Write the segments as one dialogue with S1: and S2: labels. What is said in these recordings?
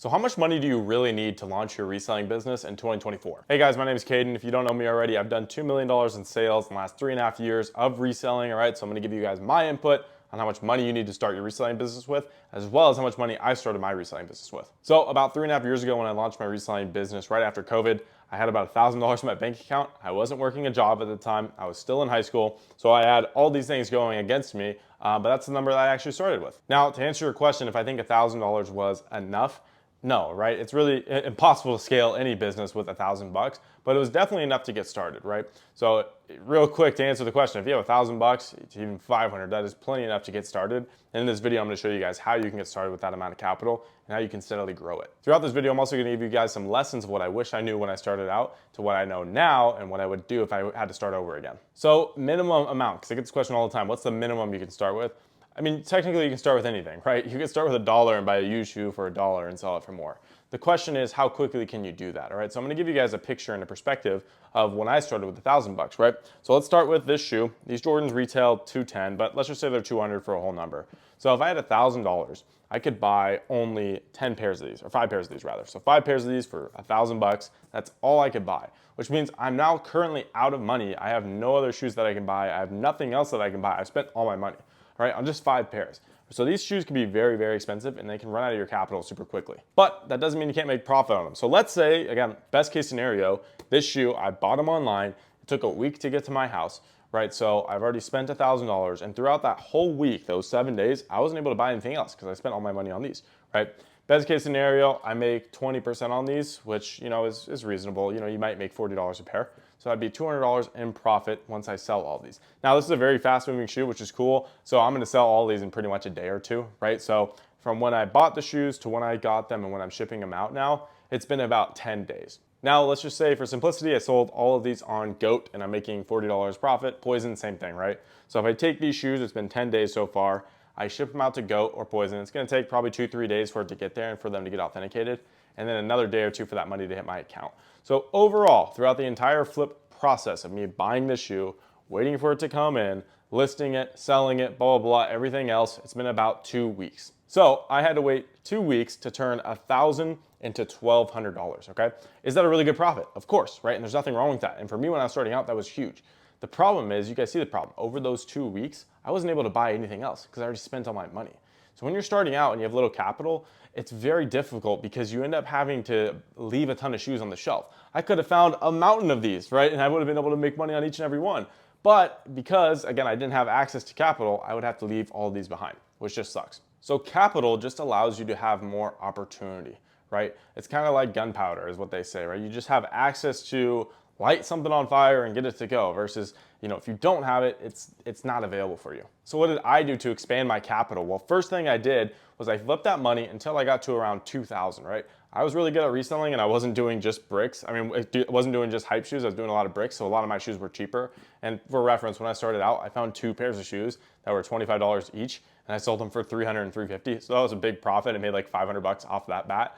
S1: So how much money do you really need to launch your reselling business in 2024? Hey guys, my name is Caden. If you don't know me already, I've done $2 million in sales in the last 3.5 years of reselling, all right? So I'm gonna give you guys my input on how much money you need to start your reselling business with, as well as how much money I started my reselling business with. So about 3.5 years ago when I launched my reselling business right after COVID, I had about $1,000 in my bank account. I wasn't working a job at the time. I was still in high school. So I had all these things going against me, but that's the number that I actually started with. Now, to answer your question, if I think $1,000 was enough, no, right? It's really impossible to scale any business with $1,000, but it was definitely enough to get started, right? So real quick to answer the question, if you have $1,000 to even 500, that is plenty enough to get started. And in this video, I'm gonna show you guys how you can get started with that amount of capital and how you can steadily grow it. Throughout this video, I'm also gonna give you guys some lessons of what I wish I knew when I started out to what I know now and what I would do if I had to start over again. So minimum amount, because I get this question all the time, what's the minimum you can start with? I mean, technically you can start with anything, right? You can start with $1 and buy a used shoe for $1 and sell it for more. The question is, how quickly can you do that, all right? So I'm gonna give you guys a picture and a perspective of when I started with $1,000, right? So let's start with this shoe. These Jordans retail $210, but let's just say they're $200 for a whole number. So if I had $1,000, I could buy only 10 pairs of these, or 5 pairs of these rather. So 5 pairs of these for $1,000, that's all I could buy, which means I'm now currently out of money. I have no other shoes that I can buy. I have nothing else that I can buy. I spent all my money. Right, on just 5 pairs. So these shoes can be very, very expensive and they can run out of your capital super quickly. But that doesn't mean you can't make profit on them. So let's say, again, best case scenario, this shoe, I bought them online. It took a week to get to my house, right? So I've already spent $1,000 and throughout that whole week, those 7 days, I wasn't able to buy anything else because I spent all my money on these, right? Best case scenario, I make 20% on these, which, you know, is reasonable. You know, you might make $40 a pair. So that'd be $200 in profit once I sell all these. Now, this is a very fast moving shoe, which is cool. So I'm gonna sell all these in pretty much a day or two, right? So from when I bought the shoes to when I got them and when I'm shipping them out now, it's been about 10 days. Now, let's just say for simplicity, I sold all of these on GOAT and I'm making $40 profit. Poison, same thing, right? So if I take these shoes, it's been 10 days so far. I ship them out to GOAT or Poison. It's gonna take probably 2-3 days for it to get there and for them to get authenticated. And then another day or two for that money to hit my account. So overall, throughout the entire flip process of me buying this shoe, waiting for it to come in, listing it, selling it, blah, blah, blah, everything else, it's been about 2 weeks. So I had to wait 2 weeks to turn $1,000 into $1,200, okay? Is that a really good profit? Of course, right? And there's nothing wrong with that. And for me, when I was starting out, that was huge. The problem is, you guys see the problem. Over those 2 weeks, I wasn't able to buy anything else because I already spent all my money. So when you're starting out and you have little capital, it's very difficult because you end up having to leave a ton of shoes on the shelf. I could have found a mountain of these, right? And I would have been able to make money on each and every one. But because, again, I didn't have access to capital, I would have to leave all of these behind, which just sucks. So capital just allows you to have more opportunity, right? It's kind of like gunpowder is what they say, right? You just have access to light something on fire and get it to go versus, you know, if you don't have it, it's not available for you. So what did I do to expand my capital? Well, first thing I did was I flipped that money until I got to around 2,000, right? I was really good at reselling and I wasn't doing just bricks. I mean, I wasn't doing just hype shoes. I was doing a lot of bricks. So a lot of my shoes were cheaper. And for reference, when I started out, I found 2 pairs of shoes that were $25 each and I sold them for $300 and $350. So that was a big profit. It made like $500 off that bat.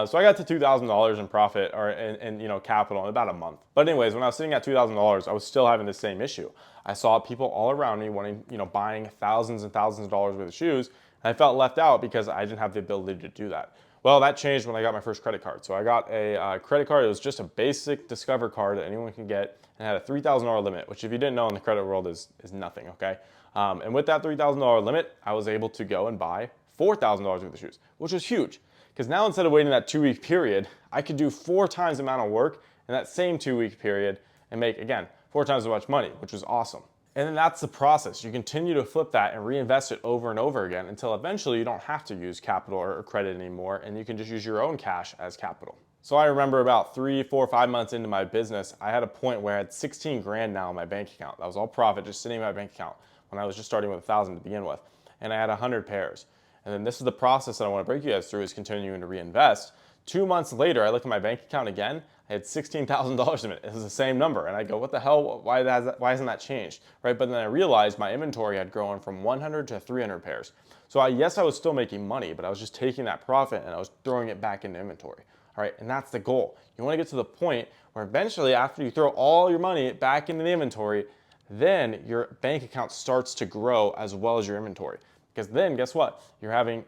S1: So I got to $2,000 in profit or in you know, capital in about a month. But anyways, when I was sitting at $2,000, I was still having the same issue. I saw people all around me wanting, you know, buying thousands and thousands of dollars worth of shoes. And I felt left out because I didn't have the ability to do that. Well, that changed when I got my first credit card. So I got a credit card. It was just a basic Discover card that anyone can get and had a $3,000 limit, which if you didn't know in the credit world is nothing, okay? And with that $3,000 limit, I was able to go and buy $4,000 worth of shoes, which was huge. Because now instead of waiting that 2-week period, I could do 4 times the amount of work in that same 2-week period and make, again, 4 times as much money, which was awesome. And then that's the process. You continue to flip that and reinvest it over and over again until eventually you don't have to use capital or credit anymore and you can just use your own cash as capital. So I remember about 3, 4, 5 months into my business, I had a point where I had 16 grand now in my bank account. That was all profit just sitting in my bank account when I was just starting with 1,000 to begin with. And I had 100 pairs. And then this is the process that I want to break you guys through is continuing to reinvest. 2 months later, I looked at my bank account again. I had $16,000 in it. It was the same number. And I go, what the hell? Why hasn't that changed? Right? But then I realized my inventory had grown from 100 to 300 pairs. So yes, I was still making money, but I was just taking that profit and I was throwing it back into inventory. All right, and that's the goal. You want to get to the point where eventually after you throw all your money back into the inventory, then your bank account starts to grow as well as your inventory. because then guess what? You're having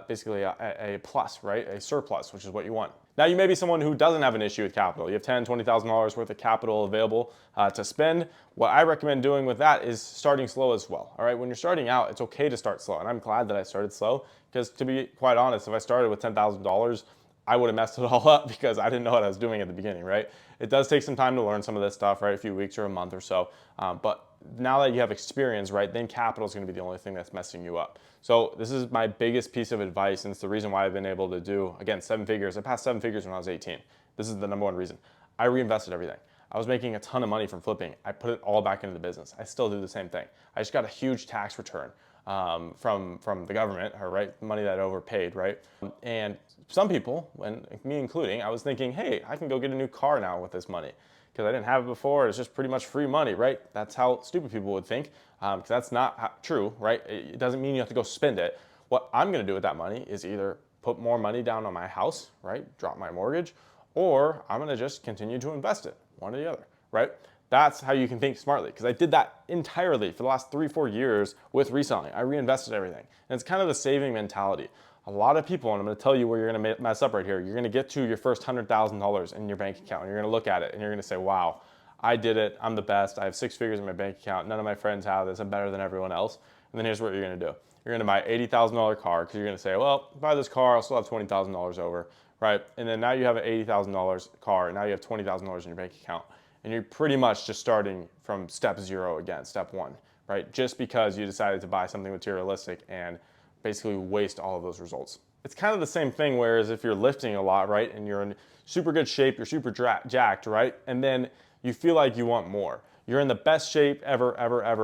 S1: basically a plus, right? A surplus, which is what you want. Now you may be someone who doesn't have an issue with capital. You have $10,000, $20,000 worth of capital available to spend. What I recommend doing with that is starting slow as well. All right, when you're starting out, it's okay to start slow. And I'm glad that I started slow, because to be quite honest, if I started with $10,000, I would have messed it all up because I didn't know what I was doing at the beginning, right? It does take some time to learn some of this stuff, right? A few weeks or a month or so. But now that you have experience, right, then capital is going to be the only thing that's messing you up. So this is my biggest piece of advice, and it's the reason why I've been able to do, again, 7 figures. I passed 7 figures when I was 18. This is the number one reason. I reinvested everything. I was making a ton of money from flipping. I put it all back into the business. I still do the same thing. I just got a huge tax return from the government, or right, money that I overpaid, right? And some people, and me including, I was thinking, hey, I can go get a new car now with this money, because I didn't have it before. It's just pretty much free money, right? That's how stupid people would think, because that's not true, right? It doesn't mean you have to go spend it. What I'm going to do with that money is either put more money down on my house, right? Drop my mortgage, or I'm going to just continue to invest it, one or the other, right? That's how you can think smartly, because I did that entirely for the last 3-4 years with reselling. I reinvested everything. And it's kind of the saving mentality. A lot of people, and I'm going to tell you where you're going to mess up right here, you're going to get to your first $100,000 in your bank account, and you're going to look at it, and you're going to say, wow, I did it. I'm the best. I have 6 figures in my bank account. None of my friends have this. I'm better than everyone else. And then here's what you're going to do. You're going to buy an $80,000 car, because you're going to say, well, buy this car, I'll still have $20,000 over, right? And then now you have an $80,000 car, and now you have $20,000 in your bank account. And you're pretty much just starting from step 0 again, step 1, right? Just because you decided to buy something materialistic and basically waste all of those results. It's kind of the same thing, whereas if you're lifting a lot, right, and you're in super good shape, you're super jacked, right, and then you feel like you want more. You're in the best shape ever,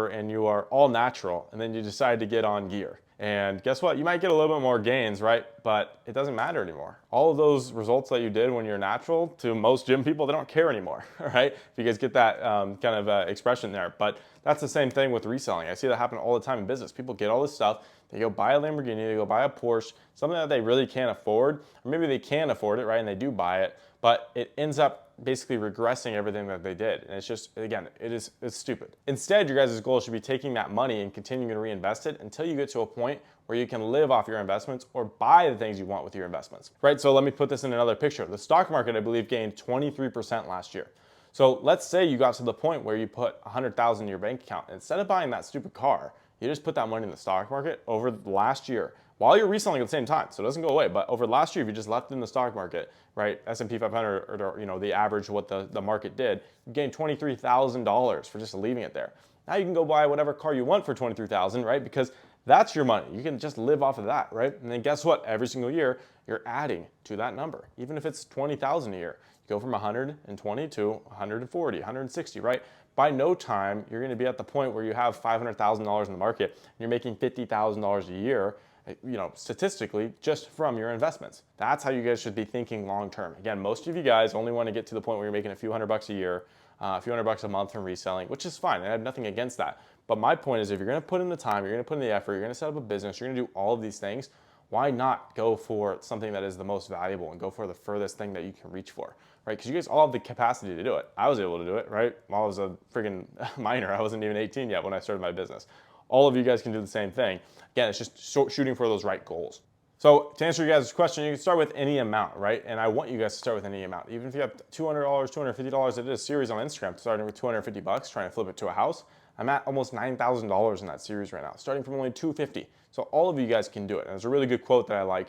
S1: and you are all natural, and then you decide to get on gear. And guess what? You might get a little bit more gains, right? But it doesn't matter anymore. All of those results that you did when you're natural, to most gym people, they don't care anymore, all right? If you guys get that kind of expression there. But that's the same thing with reselling. I see that happen all the time in business. People get all this stuff, they go buy a Lamborghini, they go buy a Porsche, something that they really can't afford, or maybe they can afford it, right? And they do buy it, but it ends up basically regressing everything that they did. And it's just, again, it's stupid. Instead, your guys' goal should be taking that money and continuing to reinvest it until you get to a point where you can live off your investments or buy the things you want with your investments, right? So let me put this in another picture. The stock market, I believe, gained 23% last year. So let's say you got to the point where you put $100,000 in your bank account. Instead of buying that stupid car, you just put that money in the stock market over the last year, while you're reselling at the same time, so it doesn't go away. But over the last year, if you just left it in the stock market, right, S&P 500, or the average what the market did, you gained $23,000 for just leaving it there. Now you can go buy whatever car you want for $23,000, right? Because that's your money. You can just live off of that, right? And then guess what? Every single year, you're adding to that number, even if it's $20,000 a year. You go from 120 to 140, 160, right? By no time, you're going to be at the point where you have $500,000 in the market and you're making $50,000 a year, statistically, just from your investments. That's how you guys should be thinking long term. Again, most of you guys only want to get to the point where you're making a few $100 a year, a few $100 a month from reselling, which is fine. I have nothing against that. But my point is, if you're going to put in the time, you're going to put in the effort, you're going to set up a business, you're going to do all of these things, why not go for something that is the most valuable and go for the furthest thing that you can reach for, right? Because you guys all have the capacity to do it. I was able to do it, right? While I was a friggin' minor, I wasn't even 18 yet when I started my business. All of you guys can do the same thing. Again, it's just shooting for those right goals. So to answer you guys' question, you can start with any amount, right? And I want you guys to start with any amount. Even if you have $200, $250, I did a series on Instagram starting with $250, trying to flip it to a house. I'm at almost $9,000 in that series right now, starting from only $250. So all of you guys can do it. And there's a really good quote that I like,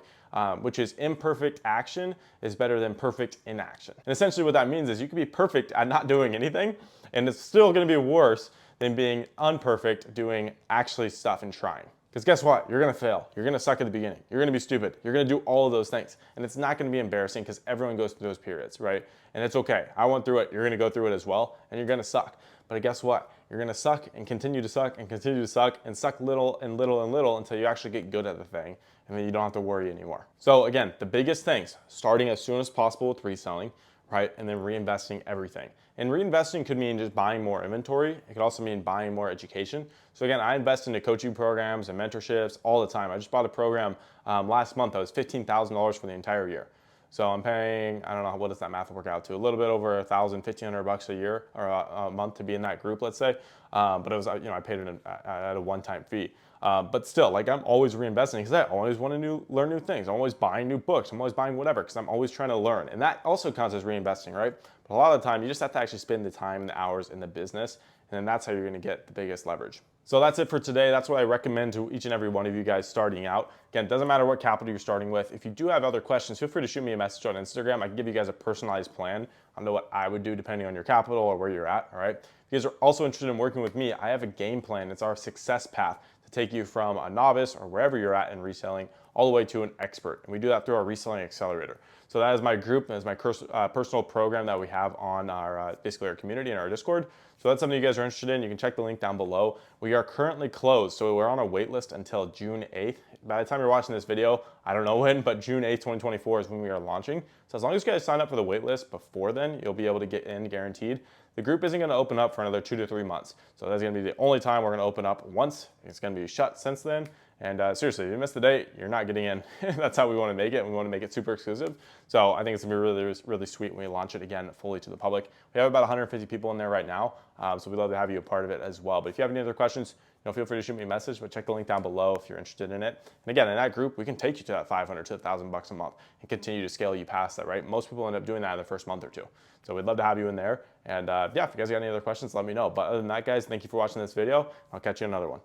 S1: which is imperfect action is better than perfect inaction. And essentially what that means is you can be perfect at not doing anything, and it's still gonna be worse than being unperfect doing actually stuff and trying. Because guess what? You're gonna fail. You're gonna suck at the beginning. You're gonna be stupid. You're gonna do all of those things. And it's not gonna be embarrassing because everyone goes through those periods, right? And it's okay. I went through it. You're gonna go through it as well, and you're gonna suck. But guess what? You're gonna suck and continue to suck and continue to suck and suck little and little and little until you actually get good at the thing, and then you don't have to worry anymore. So again, the biggest things, starting as soon as possible with reselling, right? And then reinvesting everything. And reinvesting could mean just buying more inventory. It could also mean buying more education. So again, I invest into coaching programs and mentorships all the time. I just bought a program last month that was $15,000 for the entire year. So I'm paying, I don't know, what does that math work out to? A little bit over $1,000, $1,500 a year or a month to be in that group, let's say. But it was, I paid it at a one-time fee. But still, like I'm always reinvesting because I always want to learn new things. I'm always buying new books. I'm always buying whatever because I'm always trying to learn. And that also counts as reinvesting, right? But a lot of the time, you just have to actually spend the time and the hours in the business. And then that's how you're going to get the biggest leverage. So that's it for today. That's what I recommend to each and every one of you guys starting out. Again, it doesn't matter what capital you're starting with. If you do have other questions, feel free to shoot me a message on Instagram. I can give you guys a personalized plan on what I would do depending on your capital or where you're at, all right? If you guys are also interested in working with me, I have a game plan. It's our success path to take you from a novice or wherever you're at in reselling all the way to an expert. And we do that through our Reselling Accelerator. So that is my group, that is my personal program that we have on our basically our community and our Discord. So that's something you guys are interested in. You can check the link down below. We are currently closed, so we're on a wait list until June 8th. By the time you're watching this video, I don't know when, but June 8th, 2024 is when we are launching. So as long as you guys sign up for the wait list before then, you'll be able to get in guaranteed. The group isn't going to open up for another 2 to 3 months. So that's going to be the only time we're going to open up once. It's going to be shut since then. And seriously, if you miss the date, you're not getting in. That's how we want to make it. We want to make it super exclusive. So I think it's going to be really, really sweet when we launch it again fully to the public. We have about 150 people in there right now. So we'd love to have you a part of it as well. But if you have any other questions, feel free to shoot me a message, but check the link down below if you're interested in it. And again, in that group, we can take you to that 500 to 1,000 bucks a month and continue to scale you past that, right? Most people end up doing that in the first month or two. So we'd love to have you in there. And yeah, if you guys got any other questions, let me know. But other than that, guys, thank you for watching this video. I'll catch you in another one.